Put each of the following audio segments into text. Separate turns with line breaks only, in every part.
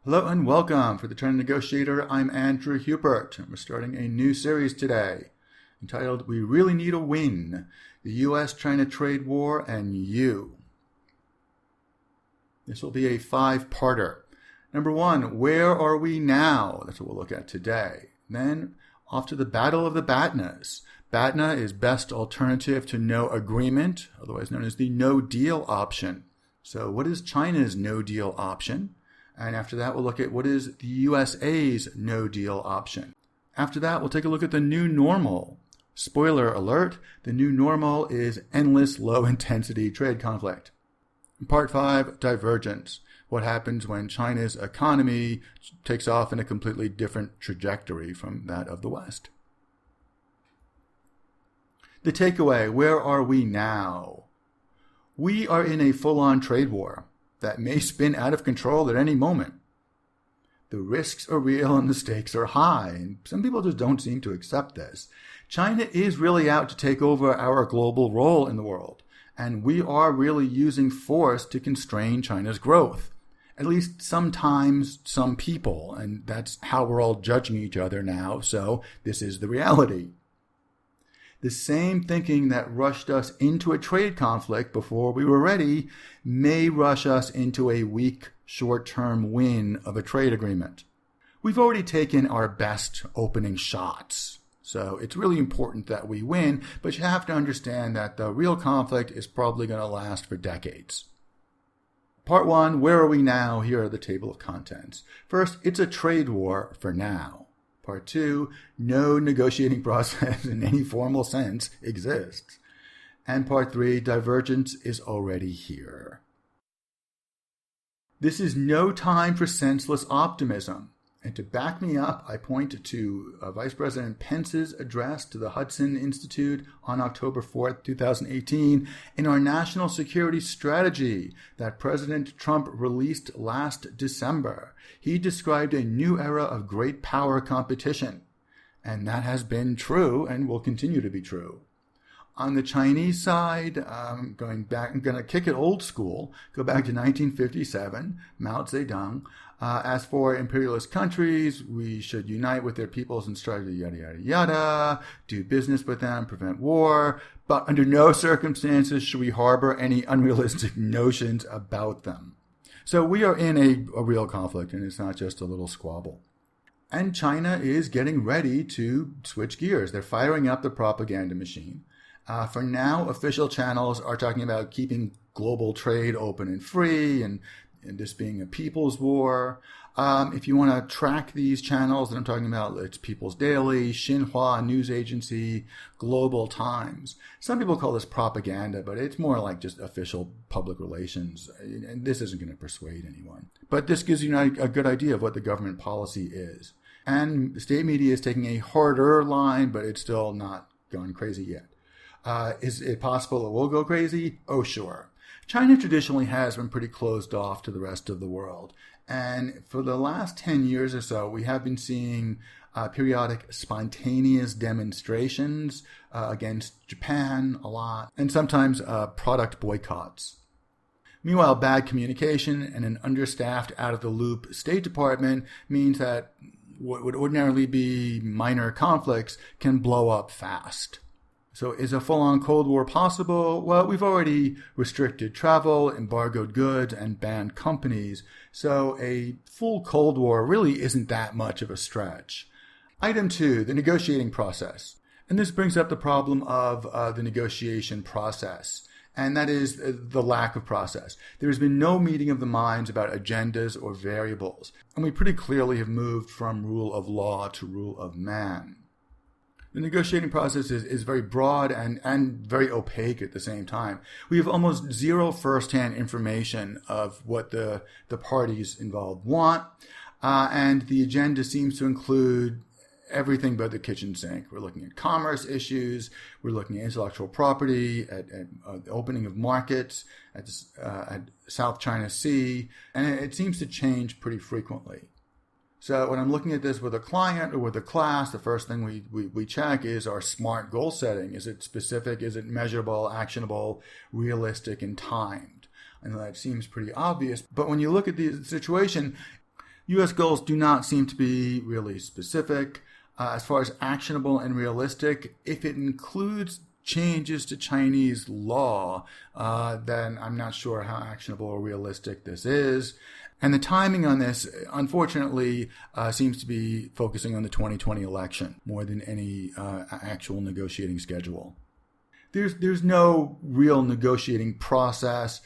Hello and welcome. For the China Negotiator, I'm Andrew Hubert, and we're starting a new series today entitled We Really Need a Win, the U.S.-China Trade War and You. This will be a five-parter. Number one, where are we now? That's what we'll look at today. Then, off to the Battle of the BATNAs. BATNA is best alternative to no agreement, otherwise known as the no-deal option. So what is China's no-deal option? And after that, we'll look at what is the USA's no-deal option. After that, we'll take a look at the new normal. Spoiler alert, the new normal is endless low-intensity trade conflict. Part 5, Divergence. What happens when China's economy takes off in a completely different trajectory from that of the West. The takeaway, where are we now? We are in a full-on trade war that may spin out of control at any moment. The risks are real and the stakes are high, and some people just don't seem to accept this. China is really out to take over our global role in the world, and we are really using force to constrain China's growth. At least sometimes some people, and that's how we're all judging each other now, so this is the reality. The same thinking that rushed us into a trade conflict before we were ready may rush us into a weak, short-term win of a trade agreement. We've already taken our best opening shots, so it's really important that we win, but you have to understand that the real conflict is probably going to last for decades. Part 1, where are we now? Here are the table of contents. First, it's a trade war for now. Part 2, no negotiating process in any formal sense exists. And Part 3, divergence is already here. This is no time for senseless optimism. And to back me up, I point to Vice President Pence's address to the Hudson Institute on October 4th, 2018, in our national security strategy that President Trump released last December. He described a new era of great power competition, and that has been true and will continue to be true. On the Chinese side, I'm going to kick it old school, go back to 1957, Mao Zedong. As for imperialist countries, we should unite with their peoples and strive to yada, yada, yada, do business with them, prevent war, but under no circumstances should we harbor any unrealistic notions about them. So we are in a real conflict, and it's not just a little squabble. And China is getting ready to switch gears. They're firing up the propaganda machine. For now, official channels are talking about keeping global trade open and free and this being a people's war. If you want to track these channels that I'm talking about, it's People's Daily, Xinhua News Agency, Global Times. Some people call this propaganda, but it's more like just official public relations. And this isn't going to persuade anyone. But this gives you a good idea of what the government policy is. And the state media is taking a harder line, but it's still not gone crazy yet. Is it possible it will go crazy? Oh, sure. China traditionally has been pretty closed off to the rest of the world. And for the last 10 years or so, we have been seeing periodic spontaneous demonstrations against Japan a lot, and sometimes product boycotts. Meanwhile, bad communication and an understaffed, out-of-the-loop State Department means that what would ordinarily be minor conflicts can blow up fast. So is a full-on Cold War possible? Well, we've already restricted travel, embargoed goods, and banned companies. So a full Cold War really isn't that much of a stretch. Item 2, the negotiating process. And this brings up the problem of the negotiation process. And that is the lack of process. There's been no meeting of the minds about agendas or variables. And we pretty clearly have moved from rule of law to rule of man. The negotiating process is very broad and very opaque at the same time. We have almost zero first-hand information of what the parties involved want, and the agenda seems to include everything but the kitchen sink. We're looking at commerce issues, we're looking at intellectual property, at the opening of markets, at South China Sea, and it seems to change pretty frequently. So when I'm looking at this with a client or with a class, the first thing we check is our SMART goal setting. Is it specific? Is it measurable, actionable, realistic, and timed? I know that seems pretty obvious, but when you look at the situation, U.S. goals do not seem to be really specific. As far as actionable and realistic, if it includes changes to Chinese law, then I'm not sure how actionable or realistic this is. And the timing on this, unfortunately, seems to be focusing on the 2020 election more than any actual negotiating schedule. There's no real negotiating process.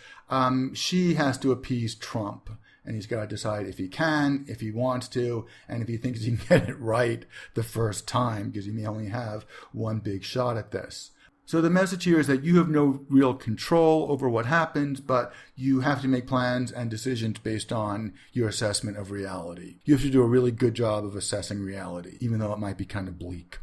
Xi has to appease Trump. And he's got to decide if he can, if he wants to, and if he thinks he can get it right the first time, because he may only have one big shot at this. So the message here is that you have no real control over what happens, but you have to make plans and decisions based on your assessment of reality. You have to do a really good job of assessing reality, even though it might be kind of bleak.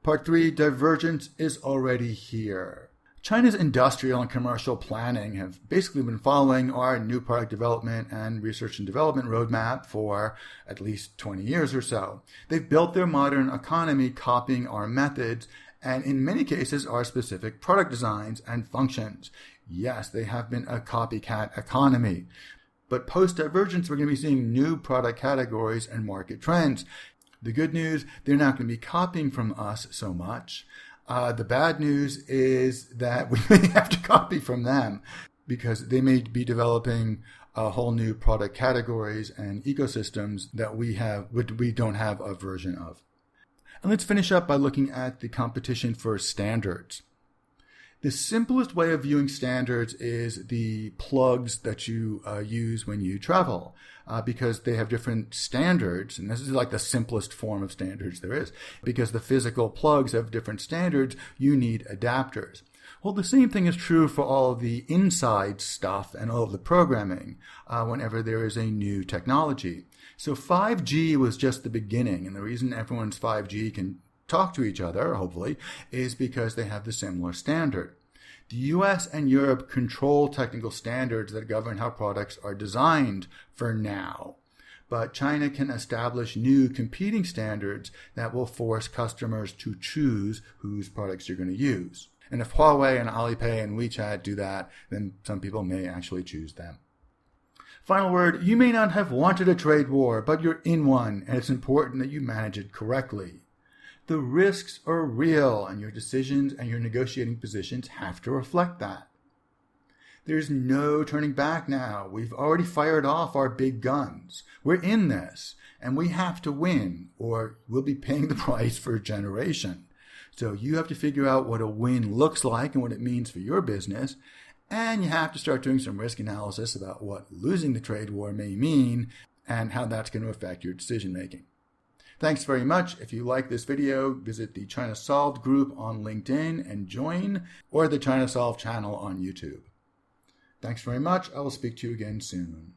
Part 3, divergence is already here. China's industrial and commercial planning have basically been following our new product development and research and development roadmap for at least 20 years or so. They've built their modern economy copying our methods and in many cases our specific product designs and functions. Yes, they have been a copycat economy. But post-divergence, we're going to be seeing new product categories and market trends. The good news, they're not going to be copying from us so much. The bad news is that we may have to copy from them because they may be developing a whole new product categories and ecosystems that we don't have a version of. And let's finish up by looking at the competition for standards. The simplest way of viewing standards is the plugs that you use when you travel, because they have different standards, and this is like the simplest form of standards there is. Because the physical plugs have different standards, you need adapters. Well, the same thing is true for all of the inside stuff and all of the programming whenever there is a new technology. So 5G was just the beginning, and the reason everyone's 5G can talk to each other, hopefully, is because they have the similar standard. The US and Europe control technical standards that govern how products are designed for now. But China can establish new competing standards that will force customers to choose whose products you're going to use. And if Huawei and Alipay and WeChat do that, then some people may actually choose them. Final word, you may not have wanted a trade war, but you're in one, and it's important that you manage it correctly. The risks are real, and your decisions and your negotiating positions have to reflect that. There's no turning back now. We've already fired off our big guns. We're in this, and we have to win, or we'll be paying the price for a generation. So you have to figure out what a win looks like and what it means for your business, and you have to start doing some risk analysis about what losing the trade war may mean and how that's going to affect your decision making. Thanks very much. If you like this video, visit the Chinasolved group on LinkedIn and join, or the Chinasolved channel on YouTube. Thanks very much. I will speak to you again soon.